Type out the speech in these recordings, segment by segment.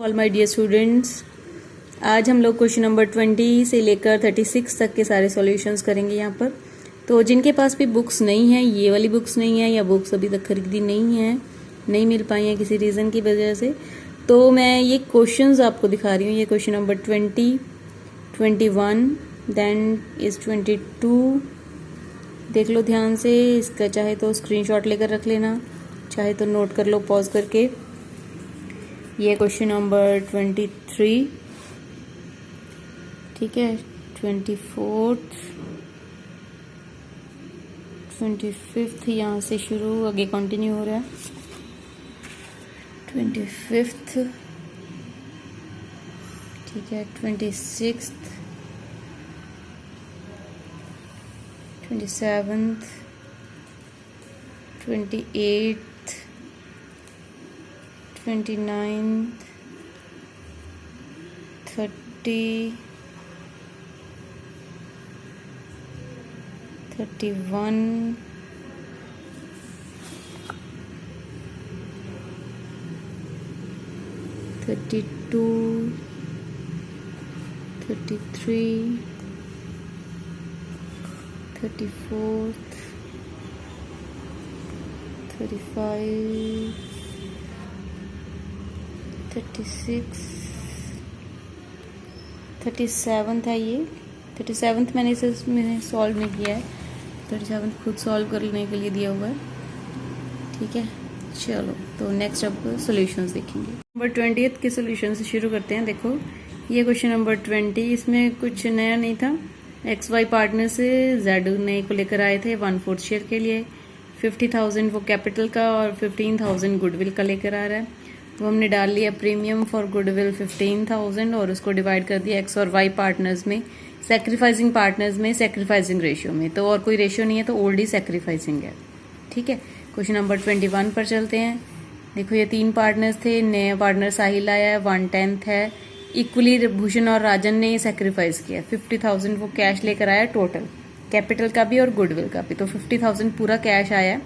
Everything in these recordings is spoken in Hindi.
ऑल माय डियर स्टूडेंट्स, आज हम लोग क्वेश्चन नंबर 20 से लेकर 36 तक के सारे सॉल्यूशंस करेंगे यहाँ पर। तो जिनके पास भी बुक्स नहीं है, ये वाली बुक्स नहीं है या बुक्स अभी तक खरीदी नहीं है, नहीं मिल पाई हैं किसी रीज़न की वजह से, तो मैं ये क्वेश्चंस आपको दिखा रही हूँ। ये क्वेश्चन नंबर 20, 21, देन इज़ 22। देख लो ध्यान से, इसका चाहे तो स्क्रीनशॉट लेकर रख लेना, चाहे तो नोट कर लो पॉज करके। ये क्वेश्चन नंबर 23, ठीक है, 24, 25 यहाँ से शुरू आगे कंटिन्यू हो रहा है, 25, ठीक है, 26, 27, 28, 29, 30, 31, 32, 33, 34, 35, 36, 37 है ये। 37 मैंने मैंने सॉल्व नहीं किया है, 37 खुद सॉल्व करने के लिए दिया हुआ है, ठीक है। चलो तो नेक्स्ट अब सॉल्यूशंस देखेंगे। नंबर 20 के सॉल्यूशन से शुरू करते हैं। देखो ये क्वेश्चन नंबर 20, इसमें कुछ नया नहीं था। XY पार्टनर से Z नए को लेकर आए थे 1/4 शेयर के लिए, 50,000 वो कैपिटल का और 15,000 गुडविल का लेकर आ रहा है। वो हमने डाल लिया प्रीमियम फॉर गुडविल 15,000 और उसको डिवाइड कर दिया X और Y पार्टनर्स में, सैक्रिफाइसिंग पार्टनर्स में, सैक्रिफाइसिंग रेशियो में। तो और कोई रेशियो नहीं है तो ओल्ड ही सैक्रिफाइसिंग है, ठीक है। क्वेश्चन नंबर 21 पर चलते हैं। देखो ये 3 पार्टनर्स थे, नया पार्टनर साहिल आया है, 1/10 है, इक्वली भूषण और राजन ने सैक्रिफाइस किया, 50,000 वो कैश लेकर आया टोटल, कैपिटल का भी और गुडविल का भी। तो 50,000 पूरा कैश आया,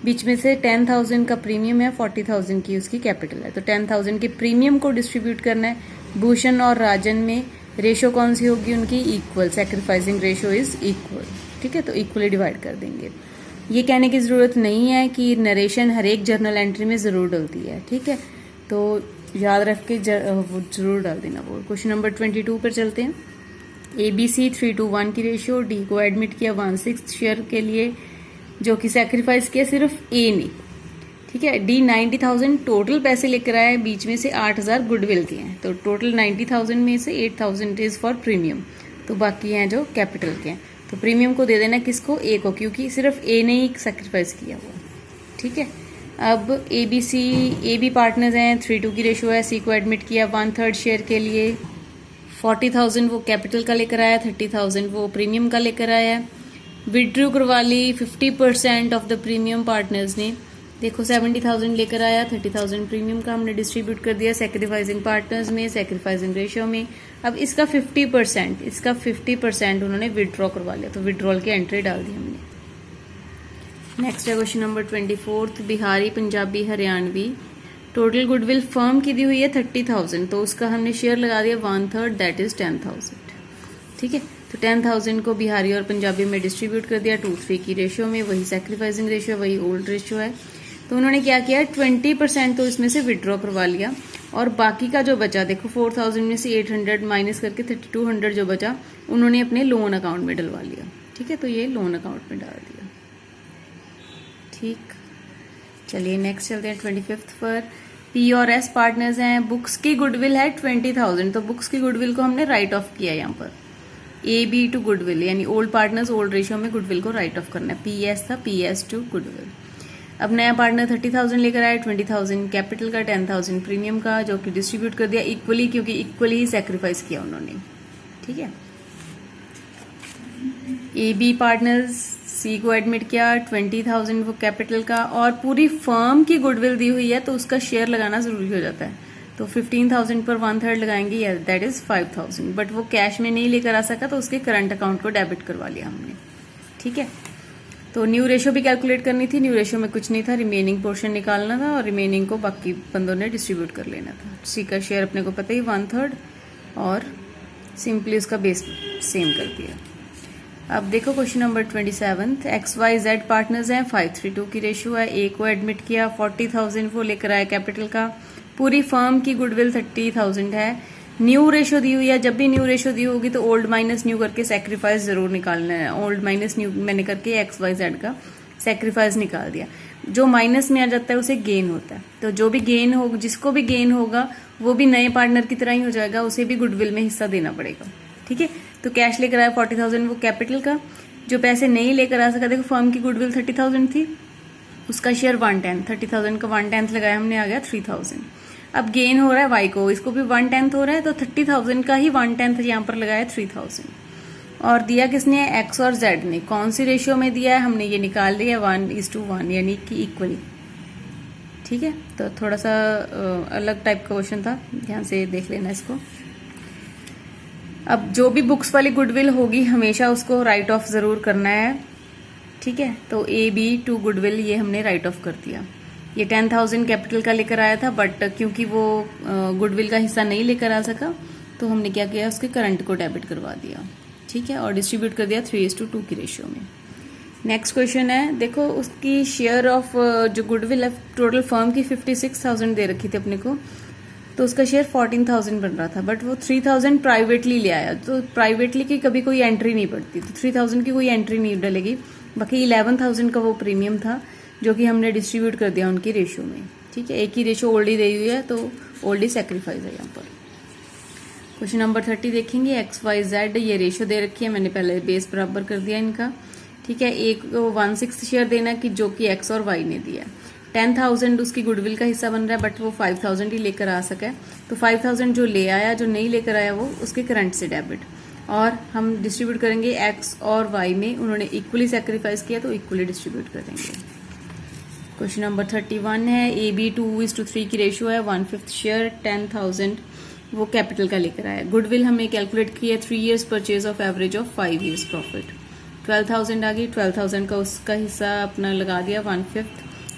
बीच में से 10,000 का प्रीमियम है, 40,000 की उसकी कैपिटल है। तो 10,000 के प्रीमियम को डिस्ट्रीब्यूट करना है भूषण और राजन में। रेशो कौन सी होगी उनकी? Equal, sacrificing ratio is equal, ठीक है। तो इक्वली डिवाइड कर देंगे। ये कहने की ज़रूरत नहीं है कि नरेशन हर एक जर्नल एंट्री में ज़रूर डलती है, ठीक है। तो याद रख के वो ज़रूर डाल देना वो। क्वेश्चन नंबर 22 पर चलते हैं। ABC 3:1 की रेशियो, डी को एडमिट किया 1/6 शेयर के लिए, जो कि सैक्रिफाइस किया सिर्फ ए ने, ठीक है। डी 90,000 टोटल पैसे लेकर आए, बीच में से 8,000 गुडविल के हैं। तो टोटल 90,000 में से 8,000 इज फॉर प्रीमियम, तो बाकी हैं जो कैपिटल के हैं। तो प्रीमियम को दे देना किसको? ए को, क्योंकि सिर्फ ए ने ही सैक्रिफाइस किया हुआ, ठीक है। अब AB पार्टनर्स हैं, 3:2 की रेशियो है, सी को एडमिट किया 1/3 शेयर के लिए, 40,000 वो कैपिटल का लेकर आया, 30,000 वो प्रीमियम का लेकर आया। विड्रू करवा ली 50% ऑफ द प्रीमियम पार्टनर्स ने। देखो 70,000 लेकर आया, 30,000 प्रीमियम का हमने डिस्ट्रीब्यूट कर दिया सैक्रिफाइसिंग पार्टनर्स में, सैक्रिफाइसिंग रेशियो में। अब इसका 50% उन्होंने विड्रॉ करवा लिया, तो विड्रॉल की एंट्री डाल दी हमने। नेक्स्ट है question number 24, Bihari, Punjabi, Haryanvi, total goodwill firm की दी हुई है 30,000, तो उसका हमने शेयर लगा दिया 1/3, दैट इज 10,000, ठीक है। तो 10,000 को बिहारी और पंजाबी में डिस्ट्रीब्यूट कर दिया 2:3 की रेशियो में, वही सैक्रिफाइसिंग रेशियो, वही ओल्ड रेशियो है। तो उन्होंने क्या किया, 20% तो इसमें से विड्रॉ करवा लिया, और बाकी का जो बचा, देखो 4,000 में से 800 माइनस करके 3,200 जो बचा उन्होंने अपने लोन अकाउंट में डलवा लिया, ठीक है। तो ये लोन अकाउंट में डाल दिया, ठीक। चलिए नेक्स्ट चलते हैं 25 पर। P और S पार्टनर्स हैं, बुक्स की गुडविल है 20,000, तो बुक्स की गुडविल को हमने राइट ऑफ किया यहाँ पर। AB टू गुडविल, यानी ओल्ड पार्टनर्स ओल्ड रेशियो में गुडविल को राइट ऑफ करना है। PS था, PS टू गुडविल। अब नया पार्टनर 30,000 लेकर आया, 20,000 कैपिटल का, 10,000 प्रीमियम का, जो कि डिस्ट्रीब्यूट कर दिया इक्वली, क्योंकि इक्वली ही सैक्रिफाइस किया उन्होंने, ठीक है। AB पार्टनर्स, C को एडमिट किया 20,000 वो कैपिटल का, और पूरी फर्म की गुडविल दी हुई है तो उसका शेयर लगाना जरूरी हो जाता है। तो 15,000 पर 1/3 लगाएंगे, दैट इज 5,000, बट वो कैश में नहीं लेकर आ सका तो उसके करंट अकाउंट को डेबिट करवा लिया हमने, ठीक है। तो न्यू रेशियो भी कैलकुलेट करनी थी, न्यू रेशियो में कुछ नहीं था, रिमेनिंग पोर्शन निकालना था और रिमेनिंग को बाकी बंदों ने डिस्ट्रीब्यूट कर लेना था। सी का शेयर अपने को पता ही 1/3 और सिंपली उसका बेस सेम कर दिया। अब देखो क्वेश्चन नंबर 27, XYZ पार्टनर्स हैं, 5:3:2 की रेशियो है, ए को एडमिट किया, 40,000 वो लेकर आया कैपिटल का, पूरी फर्म की गुडविल 30,000 है, न्यू रेशियो दी हुई है। जब भी न्यू रेशियो दी होगी तो ओल्ड माइनस न्यू करके सेक्रीफाइस जरूर निकालना है। ओल्ड माइनस न्यू मैंने करके XYZ का सेक्रीफाइस निकाल दिया। जो माइनस में आ जाता है उसे गेन होता है, तो जो भी गेन हो, जिसको भी गेन होगा वो भी नए पार्टनर की तरह ही हो जाएगा, उसे भी गुडविल में हिस्सा देना पड़ेगा। ठीक है, तो कैश लेकर आया 40,000 वो कैपिटल का, जो पैसे नहीं लेकर आ सका, देखो फर्म की गुडविल 30,000 थी, उसका शेयर 1/10, 30,000 का 1/10 लगाया हमने, आ गया 3,000। अब गेन हो रहा है वाई को, इसको भी 1/10 हो रहा है, तो 30,000 का ही 1/10 यहाँ पर लगाया 3,000। और दिया किसने, एक्स और जेड ने। कौन सी रेशियो में दिया है हमने ये निकाल लिया, 1:1 यानी कि इक्वली। ठीक है, तो थोड़ा सा अलग टाइप का क्वेश्चन था, ध्यान से देख लेना इसको। अब जो भी बुक्स वाली गुडविल होगी हमेशा उसको राइट ऑफ जरूर करना है। ठीक है, तो AB2 गुडविल ये हमने राइट ऑफ कर दिया। ये 10,000 कैपिटल का लेकर आया था, बट क्योंकि वो गुडविल का हिस्सा नहीं लेकर आ सका तो हमने क्या किया, उसके करंट को डेबिट करवा दिया। ठीक है, और डिस्ट्रीब्यूट कर दिया 3:2 की रेशियो में। नेक्स्ट क्वेश्चन है, देखो उसकी शेयर ऑफ जो गुडविल है, टोटल फर्म की 56,000 दे रखी थी अपने को, तो उसका शेयर 14,000 बन रहा था, बट वो 3,000 प्राइवेटली ले आया। तो प्राइवेटली की कभी कोई एंट्री नहीं पड़ती, तो 3,000 की कोई एंट्री नहीं डलेगी। बाकी 11,000 का वो प्रीमियम था जो कि हमने डिस्ट्रीब्यूट कर दिया उनकी रेशियो में। ठीक है, एक ही रेशियो ओल्ड दी हुई है, तो ओल्ड सेक्रीफाइस है यहाँ पर। क्वेश्चन नंबर 30 देखेंगे, XYZ ये रेशियो दे रखी है, मैंने पहले बेस बराबर कर दिया इनका। ठीक है, एक 1/6 शेयर देना कि जो कि X और Y ने दिया। 10,000 उसकी गुडविल का हिस्सा बन रहा है, बट वो 5,000 ही लेकर आ सका है, तो 5,000 जो ले आया, जो नहीं लेकर आया वो उसके करंट से डेबिट। और हम डिस्ट्रीब्यूट करेंगे X और Y में, उन्होंने इक्वली सेक्रीफाइस किया तो इक्वली डिस्ट्रीब्यूट करेंगे। क्वेश्चन नंबर 31 है, AB2:3 की रेशियो है, 1/5 शेयर 10,000 वो कैपिटल का लेकर आया। गुडविल हमने कैलकुलेट की है 3 years purchase of average of 5 years profit. 12,000 आ गई, 12,000 का उसका हिस्सा अपना लगा दिया 1/5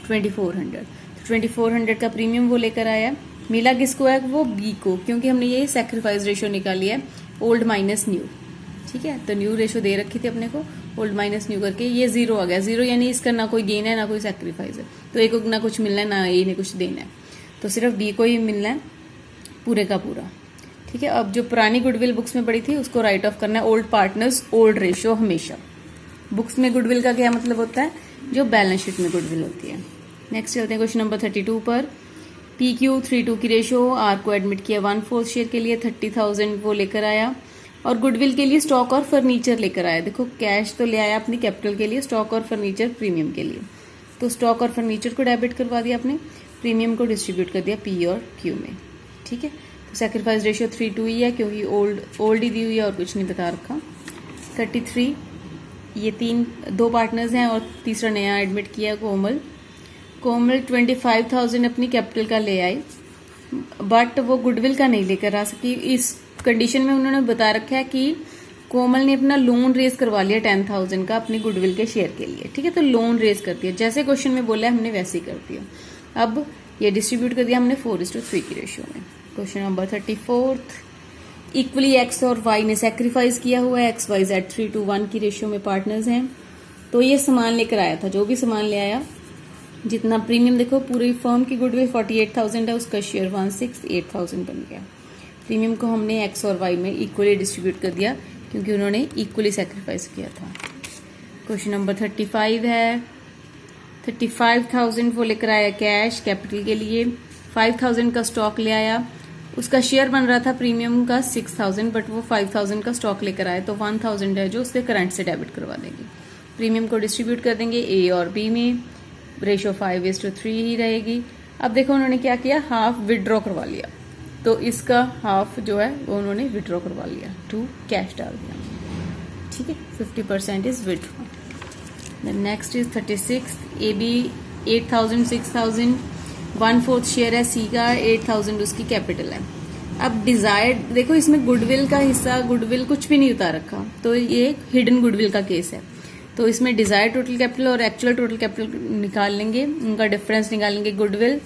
2400। 2400 का प्रीमियम वो लेकर आया। मिला किसको है, वो बी को, क्योंकि हमने ये सेक्रीफाइस रेशियो निकाली है ओल्ड माइनस न्यू। ठीक है, तो न्यू रेशियो दे रखी थी अपने को, ओल्ड माइनस न्यू करके ये 0 आ गया। 0 यानी इसका ना कोई गेन है ना कोई सेक्रीफाइस है, तो एक को ना कुछ मिलना है ना ए ने कुछ देना है, तो सिर्फ बी को ही मिलना है पूरे का पूरा। ठीक है, अब जो पुरानी गुडविल बुक्स में पड़ी थी उसको राइट ऑफ करना है। ओल्ड पार्टनर्स ओल्ड रेशियो हमेशा। बुक्स में गुडविल का क्या मतलब होता है, जो बैलेंस शीट में गुडविल होती है। नेक्स्ट चलते हैं क्वेश्चन नंबर 32 पर। PQ32 की रेशियो, आर को एडमिट किया 1/4 शेयर के लिए, 30,000 वो लेकर आया, और गुडविल के लिए स्टॉक और फर्नीचर लेकर आया। देखो कैश तो ले आया अपनी कैपिटल के लिए, स्टॉक और फर्नीचर प्रीमियम के लिए, तो स्टॉक और फर्नीचर को डेबिट करवा दिया अपने, प्रीमियम को डिस्ट्रीब्यूट कर दिया P और Q में। ठीक है, तो सेक्रीफाइस रेशियो 3:2 ही है, क्योंकि ओल्ड ही दी हुई है और कुछ नहीं बता रखा। 33, ये 2 पार्टनर्स हैं और तीसरा नया एडमिट किया कोमल। कोमल 25,000 अपनी कैपिटल का ले आई, बट वो गुडविल का नहीं लेकर आ सकी। इस कंडीशन में उन्होंने बता रखा है कि कोमल ने अपना लोन रेज करवा लिया 10,000 का अपनी गुडविल के शेयर के लिए। ठीक है, तो लोन रेज कर दिया, जैसे क्वेश्चन में बोला है हमने वैसे ही कर दिया। अब ये डिस्ट्रीब्यूट कर दिया हमने 4:3 की रेशियो में। क्वेश्चन नंबर 34, इक्वली X और Y ने सेक्रीफाइस किया हुआ है, XYZ 3:1 की रेशियो में पार्टनर्स हैं। तो ये सामान लेकर आया था, जो भी सामान ले आया, जितना प्रीमियम देखो पूरी फर्म की गुडविल 48,000 है, उसका शेयर 168,000 बन गया। प्रीमियम को हमने X और Y में इक्वली डिस्ट्रीब्यूट कर दिया क्योंकि उन्होंने इक्वली सेक्रीफाइस किया था। क्वेश्चन नंबर 35 है, 35,000 वो लेकर आया कैश कैपिटल के लिए, 5,000 का स्टॉक ले आया, उसका शेयर बन रहा था प्रीमियम का 6,000, बट वो 5,000 का स्टॉक लेकर आया, तो 1,000 है जो उसके करंट से डेबिट करवा देंगे। प्रीमियम को डिस्ट्रीब्यूट कर देंगे ए और बी में, रेशियो 5:3 ही रहेगी। अब देखो उन्होंने क्या किया, हाफ विड्रॉ करवा लिया, तो इसका हाफ जो है वो उन्होंने विड्रॉ करवा लिया, टू कैश डाल दिया। ठीक है, 50% is withdraw. Then next is 36, A B 8,000 6,000 1/4 share है, सी का 8,000 उसकी कैपिटल है। अब डिजायर्ड देखो इसमें गुडविल का हिस्सा, गुडविल कुछ भी नहीं उतार रखा, तो ये हिडन गुडविल का केस है। तो इसमें डिजायर्ड टोटल कैपिटल और एक्चुअल टोटल कैपिटल निकाल लेंगे, उनका डिफरेंस निकालेंगे गुडविल,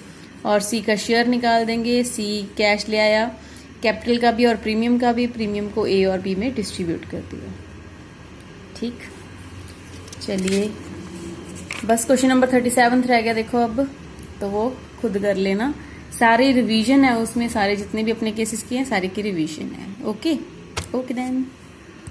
और सी का शेयर निकाल देंगे। सी कैश ले आया, कैपिटल का भी और प्रीमियम का भी, प्रीमियम को ए और बी में डिस्ट्रीब्यूट कर दिया। ठीक, चलिए बस क्वेश्चन नंबर 37 रह गया देखो अब, तो वो खुद कर लेना। सारे रिवीजन है उसमें, सारे जितने भी अपने केसेस किए हैं सारे की रिवीजन है। Okay okay then.